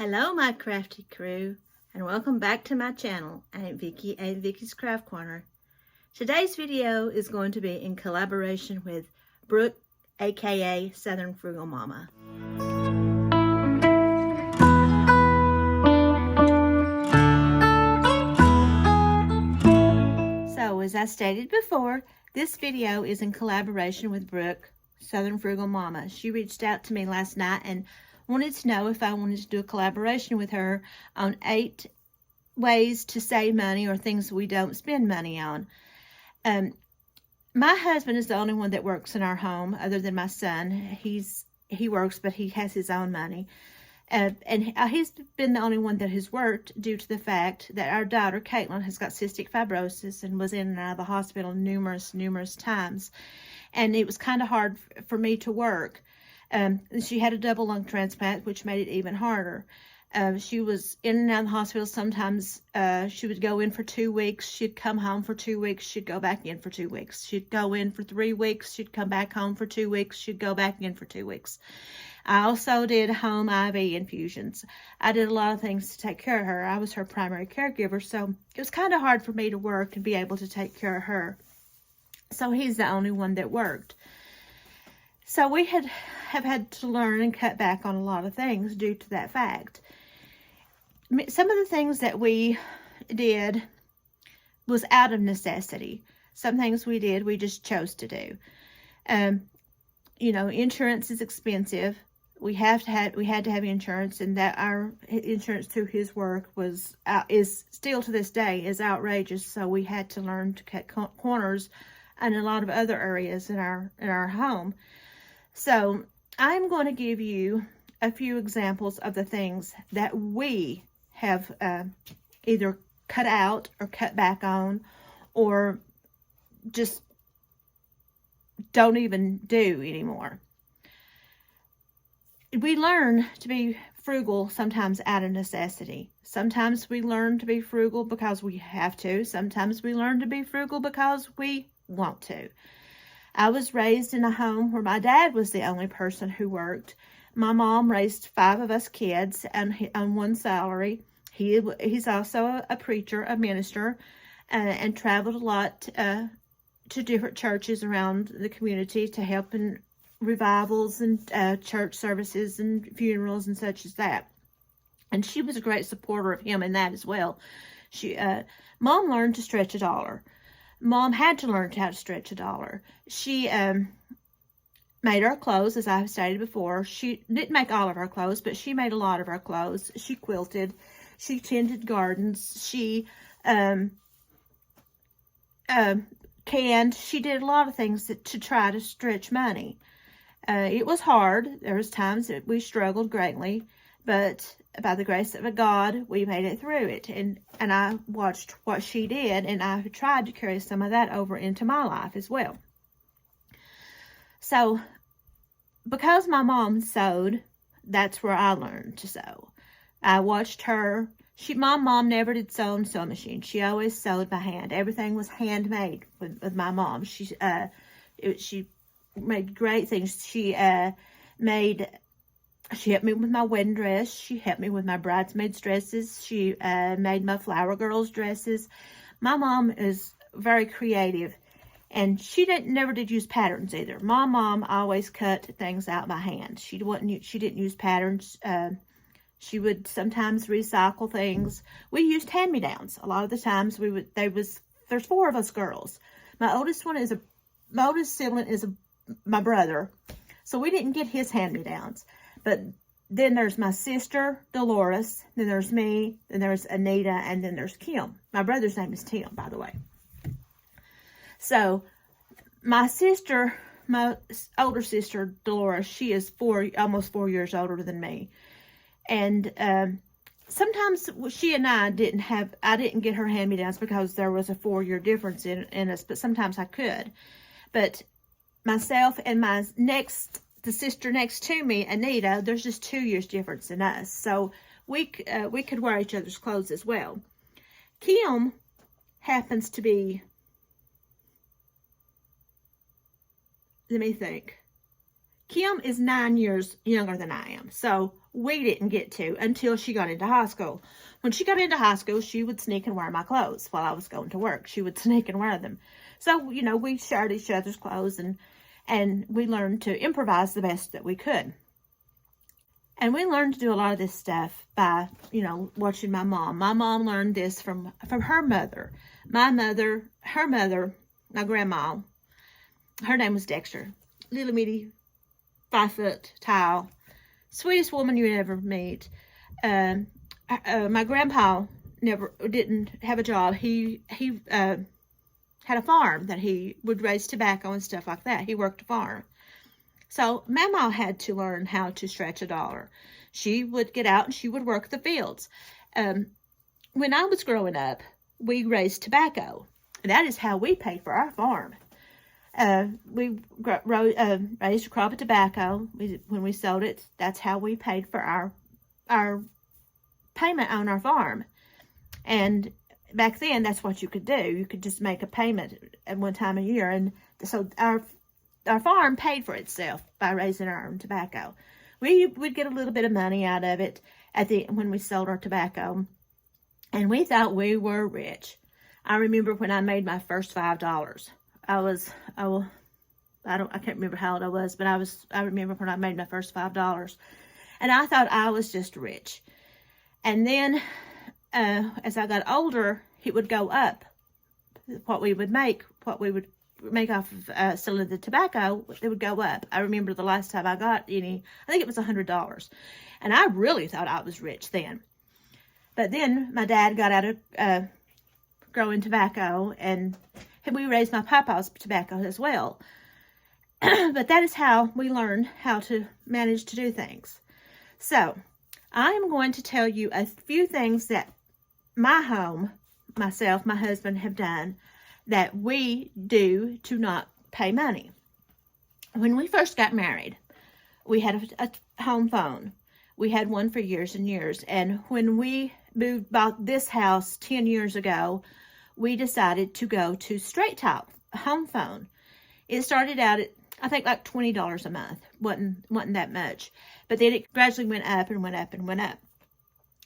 Hello my crafty crew, and welcome back to my channel. I'm Vicky at Vicky's Craft Corner. Today's video is going to be in collaboration with Brooke, aka Southern Frugal Mama. So as I stated before, this video is in collaboration with Brooke, Southern Frugal Mama. She reached out to me last night and wanted to know if I wanted to do a collaboration with her on 8 ways to save money or things we don't spend money on. My husband is the only one that works in our home other than my son. He works, but he has his own money. And he's been the only one that has worked due to the fact that our daughter, Caitlin, has got cystic fibrosis and was in and out of the hospital numerous times. And it was kind of hard for me to work. She had a double lung transplant, which made it even harder. She was in and out of the hospital. Sometimes she would go in for 2 weeks. She'd come home for 2 weeks. She'd go back in for 2 weeks. She'd go in for 3 weeks. She'd come back home for 2 weeks. She'd go back in for 2 weeks. I also did home IV infusions. I did a lot of things to take care of her. I was her primary caregiver, so it was kind of hard for me to work and be able to take care of her. So he's the only one that worked. So we have had to learn and cut back on a lot of things due to that fact. Some of the things that we did was out of necessity. Some things we did, we just chose to do. You know, insurance is expensive. We had to have insurance, and that our insurance through his work is still to this day is outrageous. So we had to learn to cut corners in a lot of other areas in our home. So I'm going to give you a few examples of the things that we have either cut out or cut back on, or just don't even do anymore. We learn to be frugal sometimes out of necessity. Sometimes we learn to be frugal because we have to. Sometimes we learn to be frugal because we want to. I was raised in a home where my dad was the only person who worked. My mom raised 5 of us kids on one salary. He's also a preacher, a minister, and traveled a lot to different churches around the community to help in revivals and church services and funerals and such as that. And she was a great supporter of him in that as well. Mom learned to stretch a dollar. Mom had to learn how to stretch a dollar. She made our clothes, as I've stated before. She didn't make all of our clothes, but she made a lot of our clothes. She quilted. She tended gardens. She canned. She did a lot of things to try to stretch money. It was hard. There was times that we struggled greatly, but by the grace of God, we made it through it. And I watched what she did, and I tried to carry some of that over into my life as well. So, because my mom sewed, that's where I learned to sew. I watched her. My mom never did sew on sewing machine. She always sewed by hand. Everything was handmade with my mom. She made great things. She helped me with my wedding dress. She helped me with my bridesmaids dresses. She made my flower girls dresses. My mom is very creative, and she never did use patterns either. My mom always cut things out by hand. She didn't use patterns. She would sometimes recycle things. We used hand-me-downs. A lot of the times there's 4 of us girls. My oldest sibling is my brother. So we didn't get his hand-me-downs. But then there's my sister, Dolores. Then there's me. Then there's Anita. And then there's Kim. My brother's name is Tim, by the way. So my older sister, Dolores, she is almost 4 years older than me. And sometimes she and I didn't get her hand-me-downs because there was a 4-year difference in us, but sometimes I could. But myself and the sister next to me, Anita, there's just 2 years difference in us. So we could wear each other's clothes as well. Kim happens to be, let me think. Kim is 9 years younger than I am, so we didn't get to until she got into high school. When she got into high school, she would sneak and wear my clothes while I was going to work. She would sneak and wear them. So, you know, we shared each other's clothes, and we learned to improvise the best that we could. And we learned to do a lot of this stuff by, you know, watching my mom. My mom learned this from her mother. Her mother, my grandma, her name was Dexter. Little bitty, 5 foot tall, sweetest woman you'd ever meet. My grandpa didn't have a job. He had a farm that he would raise tobacco and stuff like that. He worked a farm. So Mama had to learn how to stretch a dollar. She would get out and she would work the fields. When I was growing up, we raised tobacco. That is how we paid for our farm. We raised a crop of tobacco. When we sold it, that's how we paid for our payment on our farm. And back then, that's what you could do. You could just make a payment at one time a year. And so our farm paid for itself by raising our own tobacco. We would get a little bit of money out of it when we sold our tobacco. And we thought we were rich. I remember when I made my first $5. I can't remember how old I was, but I remember when I made my first $5. And I thought I was just rich. And then, as I got older, it would go up. What we would make off of selling the tobacco, it would go up. I remember the last time I got any, I think it was $100. And I really thought I was rich then. But then my dad got out of growing tobacco, and we raised my papa's tobacco as well. But that is how we learned how to manage to do things. So I am going to tell you a few things that my home, myself, my husband have done that we do to not pay money. When we first got married, we had a home phone. We had one for years and years. And when we bought this house 10 years ago, we decided to go to Straight Talk home phone. It started out at, I think, like $20 a month. Wasn't that much. But then it gradually went up and went up and went up.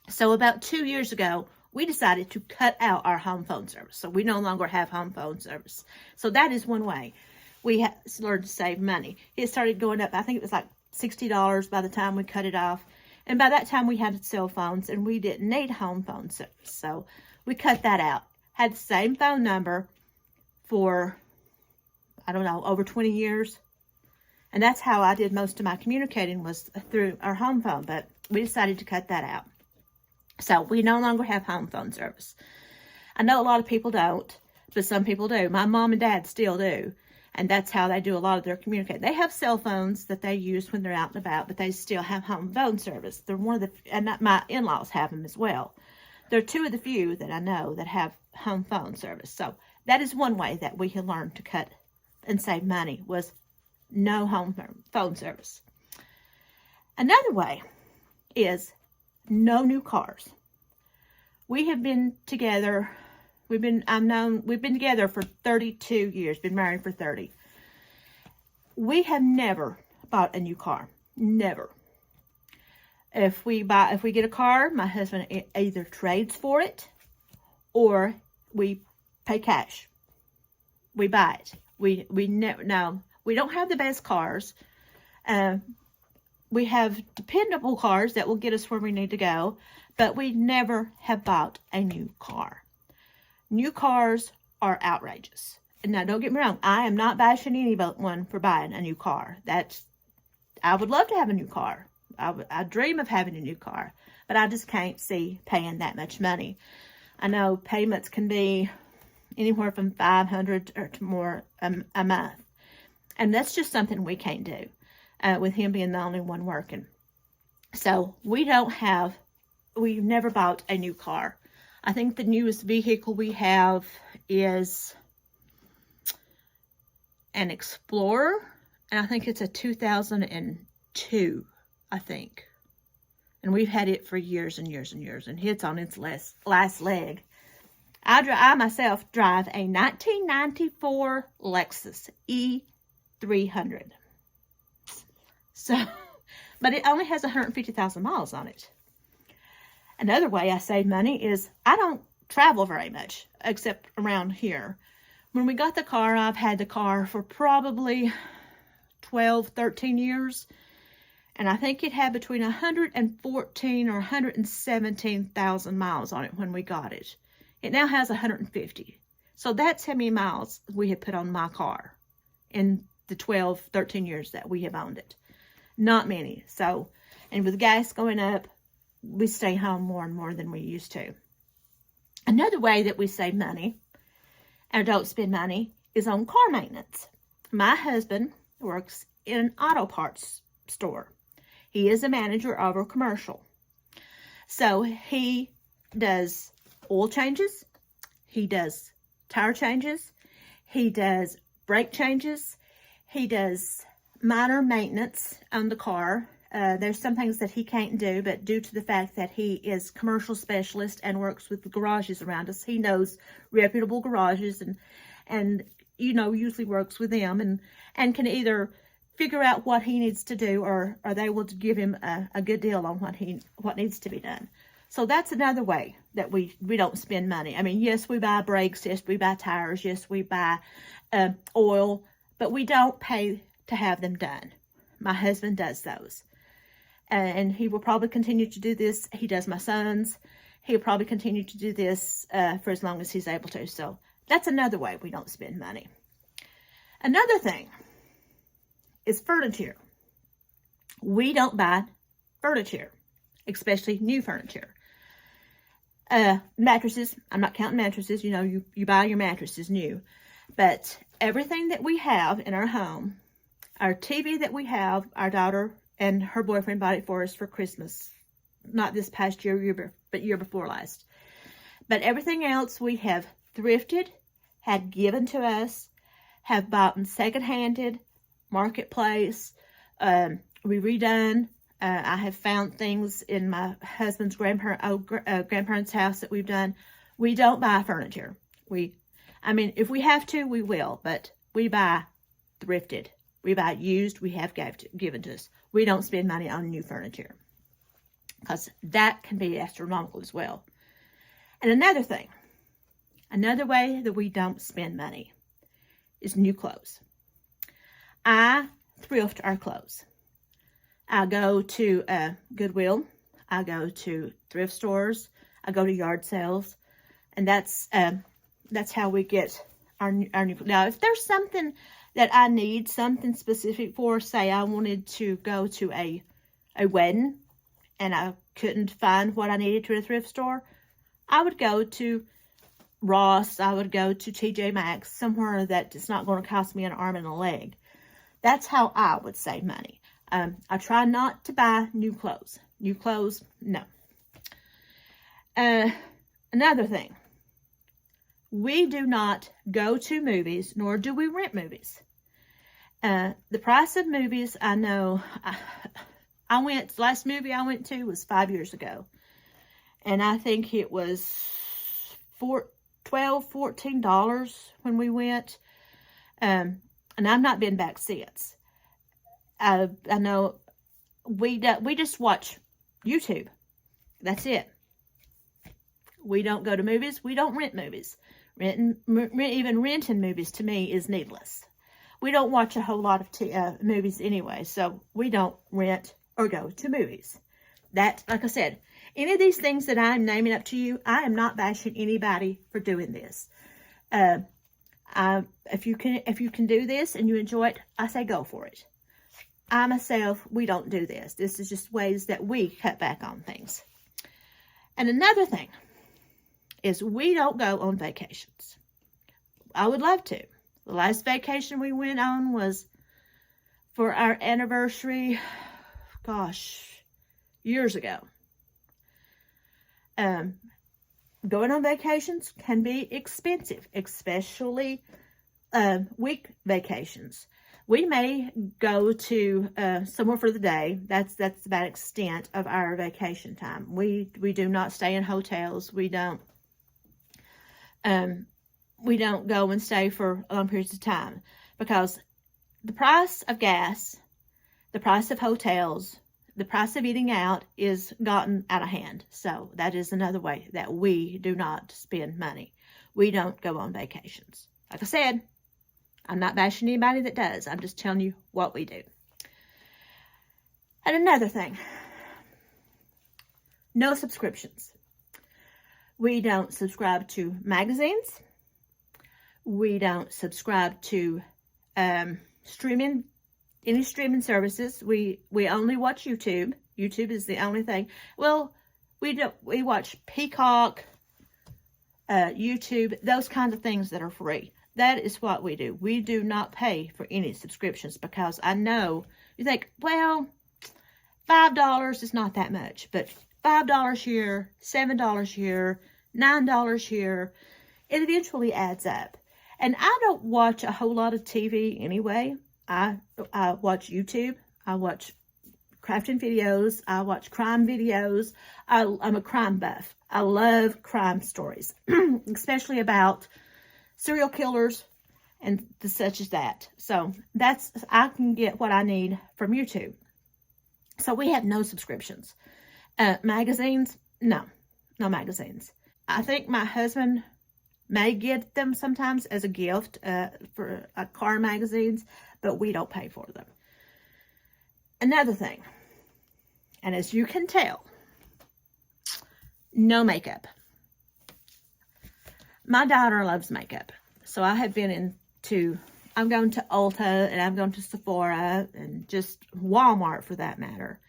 So about 2 years ago, we decided to cut out our home phone service. So we no longer have home phone service. So that is one way we learned to save money. It started going up. I think it was like $60 by the time we cut it off. And by that time, we had cell phones and we didn't need home phone service. So we cut that out. Had the same phone number for, I don't know, over 20 years. And that's how I did most of my communicating, was through our home phone. But we decided to cut that out. So we no longer have home phone service. I know a lot of people don't, but some people do. My mom and dad still do. And that's how they do a lot of their communicating. They have cell phones that they use when they're out and about, but they still have home phone service. They're one of the, and my in-laws have them as well. They're two of the few that I know that have home phone service. So that is one way that we have learned to cut and save money, was no home phone service. Another way is no new cars. We have been together. We've been together for 32 years, been married for 30. We have never bought a new car. Never. If we get a car, my husband either trades for it or we pay cash. We buy it. We don't have the best cars. We have dependable cars that will get us where we need to go, but we never have bought a new car. New cars are outrageous. And now, don't get me wrong, I am not bashing anyone for buying a new car. I would love to have a new car. I dream of having a new car, but I just can't see paying that much money. I know payments can be anywhere from $500 or to more a month. And that's just something we can't do, with him being the only one working. So we've never bought a new car. I think the newest vehicle we have is an Explorer, and I think it's a 2002, I think. And we've had it for years and years and years, and it's on its last leg. I myself drive a 1994 Lexus E300. So, but it only has 150,000 miles on it. Another way I save money is I don't travel very much, except around here. When we got the car, I've had the car for probably 12, 13 years. And I think it had between 114 or 117,000 miles on it when we got it. It now has 150. So that's how many miles we have put on my car in the 12, 13 years that we have owned it. Not many. So, and with gas going up, we stay home more and more than we used to. Another way that we save money and don't spend money is on car maintenance. My husband works in an auto parts store. He is a manager of a commercial. So he does oil changes, he does tire changes, he does brake changes, he does minor maintenance on the car. There's some things that he can't do, but due to the fact that he is commercial specialist and works with the garages around us, he knows reputable garages and usually works with them and can either figure out what he needs to do or they will give him a good deal on what needs to be done. So that's another way that we don't spend money. I mean, yes, we buy brakes, yes, we buy tires, yes, we buy oil, but we don't pay to have them done. My husband does those. And he will probably continue to do this. He does my son's. He'll probably continue to do this for as long as he's able to. So that's another way we don't spend money. Another thing is furniture. We don't buy furniture, especially new furniture. Mattresses, I'm not counting mattresses. You buy your mattresses new. But everything that we have in our home, our TV that we have, our daughter and her boyfriend bought it for us for Christmas. Not this past year, but year before last. But everything else we have thrifted, had given to us, have bought second-handed, marketplace. We redone. I have found things in my husband's grandparents' house that we've done. We don't buy furniture. If we have to, we will, but we buy thrifted. We buy used. We have given to us. We don't spend money on new furniture because that can be astronomical as well. And another way that we don't spend money is new clothes. I thrift our clothes. I go to Goodwill. I go to thrift stores. I go to yard sales, and that's how we get our new. Now, if there's something that I need, something specific for, say I wanted to go to a wedding, and I couldn't find what I needed to a thrift store, I would go to Ross. I would go to TJ Maxx, somewhere that it's not going to cost me an arm and a leg. That's how I would save money. I try not to buy new clothes. New clothes, no. Another thing. We do not go to movies, nor do we rent movies. The price of movies, I know, the last movie I went to was 5 years ago. And I think it was $12, $14 when we went. And I've not been back since. I know we just watch YouTube. That's it. We don't go to movies. We don't rent movies. Even renting movies to me is needless. We don't watch a whole lot of movies anyway, so we don't rent or go to movies. That, like I said, any of these things that I'm naming up to you, I am not bashing anybody for doing this. If you can do this and you enjoy it, I say go for it. I myself, we don't do this. This is just ways that we cut back on things. And another thing is we don't go on vacations. I would love to. The last vacation we went on was for our anniversary, years ago. Going on vacations can be expensive, especially week vacations. We may go to somewhere for the day. That's about extent of our vacation time. We do not stay in hotels. We don't go and stay for long periods of time because the price of gas, the price of hotels, the price of eating out is gotten out of hand. So that is another way that we do not spend money. We don't go on vacations. Like I said, I'm not bashing anybody that does. I'm just telling you what we do. And another thing, no subscriptions. We don't subscribe to magazines. We don't subscribe to any streaming services. We only watch YouTube. YouTube is the only thing. Well, we watch Peacock, YouTube, those kinds of things that are free. That is what we do. We do not pay for any subscriptions because I know you think, well, $5 is not that much, but $5 here, $7 here, $9 here, it eventually adds up. And I don't watch a whole lot of TV anyway. I watch YouTube. I watch crafting videos. I watch crime videos. I'm a crime buff. I love crime stories, especially about serial killers and such as that. So I can get what I need from YouTube. So we have no subscriptions. Magazines, no magazines. I think my husband may get them sometimes as a gift for car magazines, but we don't pay for them. Another thing, and as you can tell, no makeup. My daughter loves makeup, so I have been I'm going to Ulta and I'm going to Sephora and just Walmart for that matter.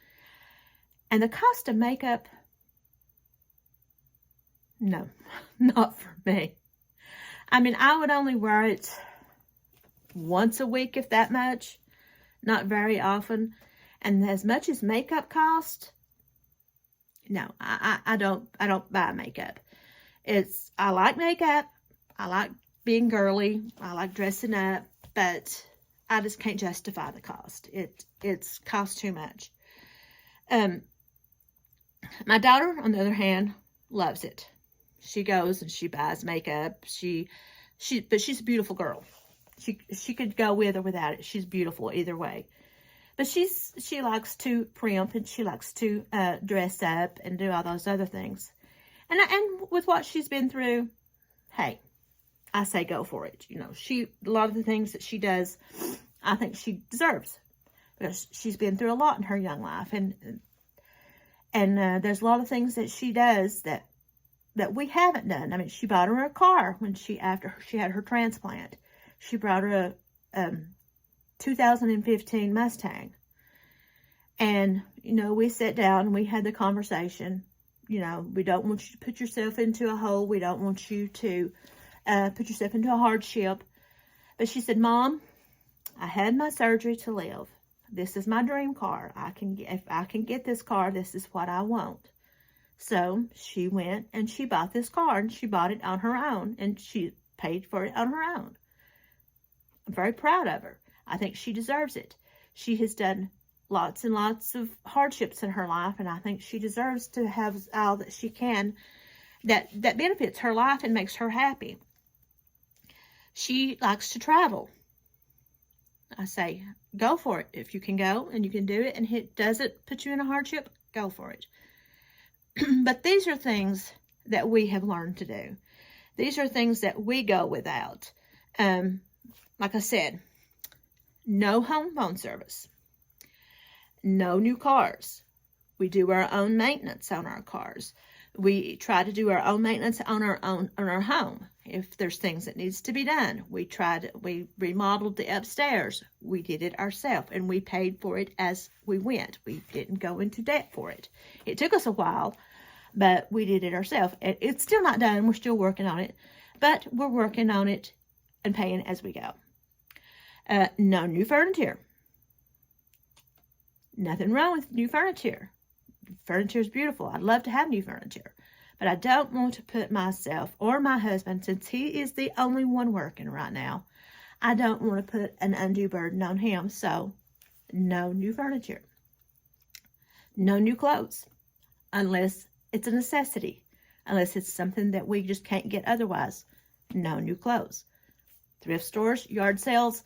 And the cost of makeup, no, not for me. I mean, I would only wear it once a week, if that much, not very often. And as much as makeup costs, no, I don't buy makeup. I like makeup. I like being girly. I like dressing up, but I just can't justify the cost. It's cost too much. My daughter, on the other hand, loves it. She goes and she buys makeup. But she's a beautiful girl. She could go with or without it. She's beautiful either way. But she likes to primp and she likes to dress up and do all those other things. And with what she's been through, hey, I say go for it. You know, a lot of the things that she does, I think she deserves because she's been through a lot in her young life, and there's a lot of things that she does that we haven't done. I mean, she bought her a car after she had her transplant. She brought her a 2015 Mustang, and we sat down and we had the conversation. We don't want you to put yourself into a hole. We don't want you to put yourself into a hardship. But she said, Mom, I had my surgery to live. This is my dream car. If I can get this car, this is what I want. So she went and she bought this car, and she bought it on her own, and she paid for it on her own. I'm very proud of her. I think she deserves it. She has done lots and lots of hardships in her life, and I think she deserves to have all that she can that benefits her life and makes her happy. She likes to travel. I say, go for it. If you can go and you can do it and it doesn't put you in a hardship, go for it. But these are things that we have learned to do. These are things that we go without. Like I said, no home phone service. No new cars. We do our own maintenance on our cars. We try to do our own maintenance on our home. If there's things that needs to be done, we remodeled the upstairs. We did it ourselves, and we paid for it as we went. We didn't go into debt for it. It took us a while, but we did it ourselves. It's still not done. We're still working on it, but we're working on it and paying as we go. No new furniture. Nothing wrong with new furniture. Furniture is beautiful. I'd love to have new furniture. But I don't want to put myself or my husband, since he is the only one working right now, I don't want to put an undue burden on him. So, no new furniture. No new clothes. Unless it's a necessity. Unless it's something that we just can't get otherwise. No new clothes. Thrift stores, yard sales,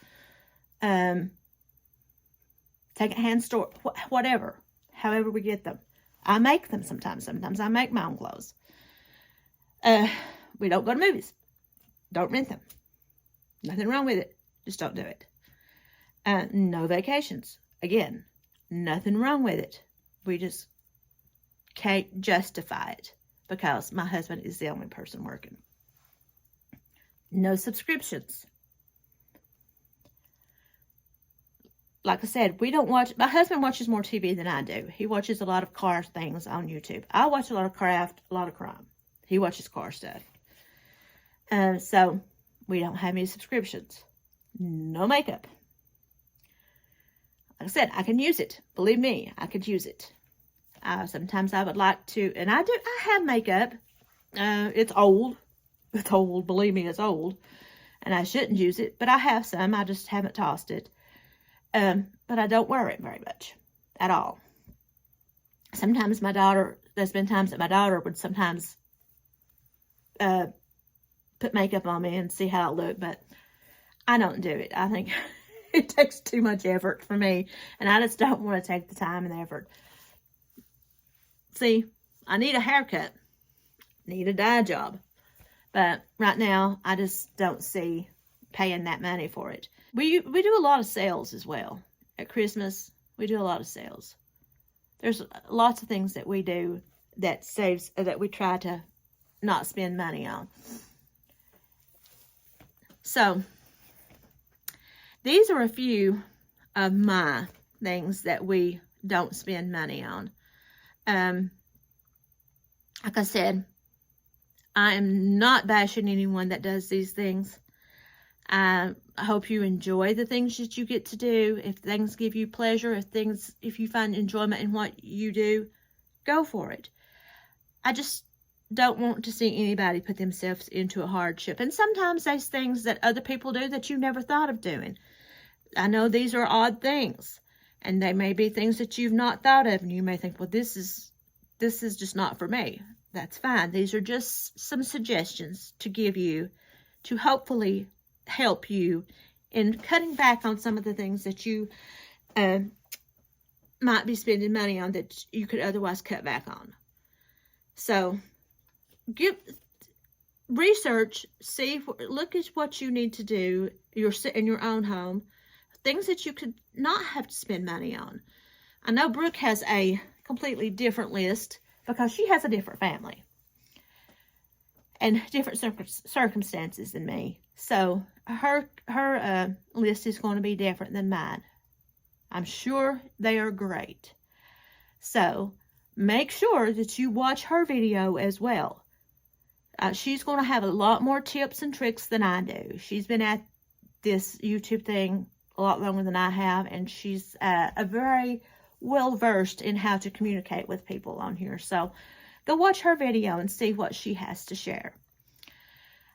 secondhand store, whatever, however we get them. I make them sometimes. Sometimes I make my own clothes. We don't go to movies. Don't rent them. Nothing wrong with it. Just don't do it. No vacations. Again, nothing wrong with it. We just can't justify it because my husband is the only person working. No subscriptions. Like I said, we don't watch, my husband watches more TV than I do. He watches a lot of car things on YouTube. I watch a lot of craft, a lot of crime. He watches car stuff. So we don't have any subscriptions. No makeup. Like I said, I can use it. Believe me, I could use it. Sometimes I would like to, and I have makeup. It's old. It's old. Believe me, it's old. And I shouldn't use it, but I have some. I just haven't tossed it. But I don't wear it very much at all. Sometimes there's been times that my daughter would sometimes put makeup on me and see how I look, but I don't do it. I think it takes too much effort for me, and I just don't want to take the time and the effort. See, I need a haircut, need a dye job, but right now I just don't see paying that money for it. We do a lot of sales as well. At Christmas, we do a lot of sales. There's lots of things that we do that that we try to not spend money on. So, these are a few of my things that we don't spend money on. Like I said, I am not bashing anyone that does these things. I hope you enjoy the things that you get to do. If things give you pleasure, if you find enjoyment in what you do, go for it. I just don't want to see anybody put themselves into a hardship. And sometimes there's things that other people do that you never thought of doing. I know these are odd things, and they may be things that you've not thought of, and you may think, well, this is just not for me. That's fine. These are just some suggestions to give you to hopefully help you in cutting back on some of the things that you might be spending money on that you could otherwise cut back on. So research, look at what you need to do in your own home, things that you could not have to spend money on. I know Brooke has a completely different list because she has a different family and different circumstances than me. So her list is going to be different than mine. I'm sure they are great. So make sure that you watch her video as well. She's going to have a lot more tips and tricks than I do. She's been at this YouTube thing a lot longer than I have, and she's a very well versed in how to communicate with people on here. So go watch her video and see what she has to share.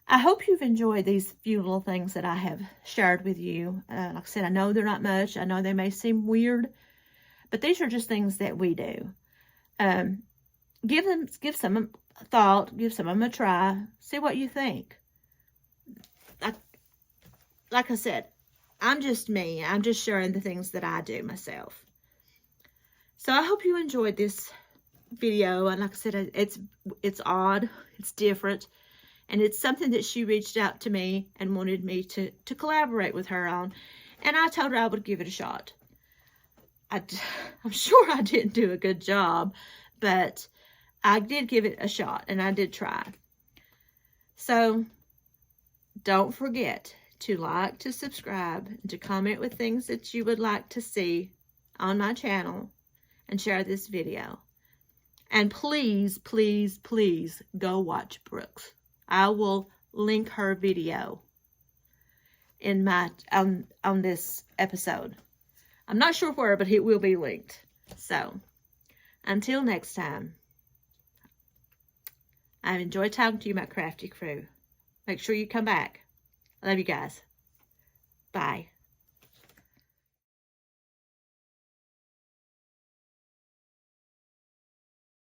I hope you've enjoyed these few little things that I have shared with you. Like I said, I know they're not much. I know they may seem weird, but these are just things that we do. Give some a thought, give some of them a try, see what you think. Like I said, I'm just me. I'm just sharing the things that I do myself. So I hope you enjoyed this video. And like I said, it's odd, it's different, and it's something that she reached out to me and wanted me to collaborate with her on. And I told her I would give it a shot. I'm sure I didn't do a good job, but I did give it a shot and I did try. So don't forget to like, to subscribe, and to comment with things that you would like to see on my channel, and share this video. And please, please, please go watch Brooke's. I will link her video in my on this episode. I'm not sure where, but it will be linked. So until next time, I've enjoyed talking to you, my crafty crew. Make sure you come back. I love you guys. Bye.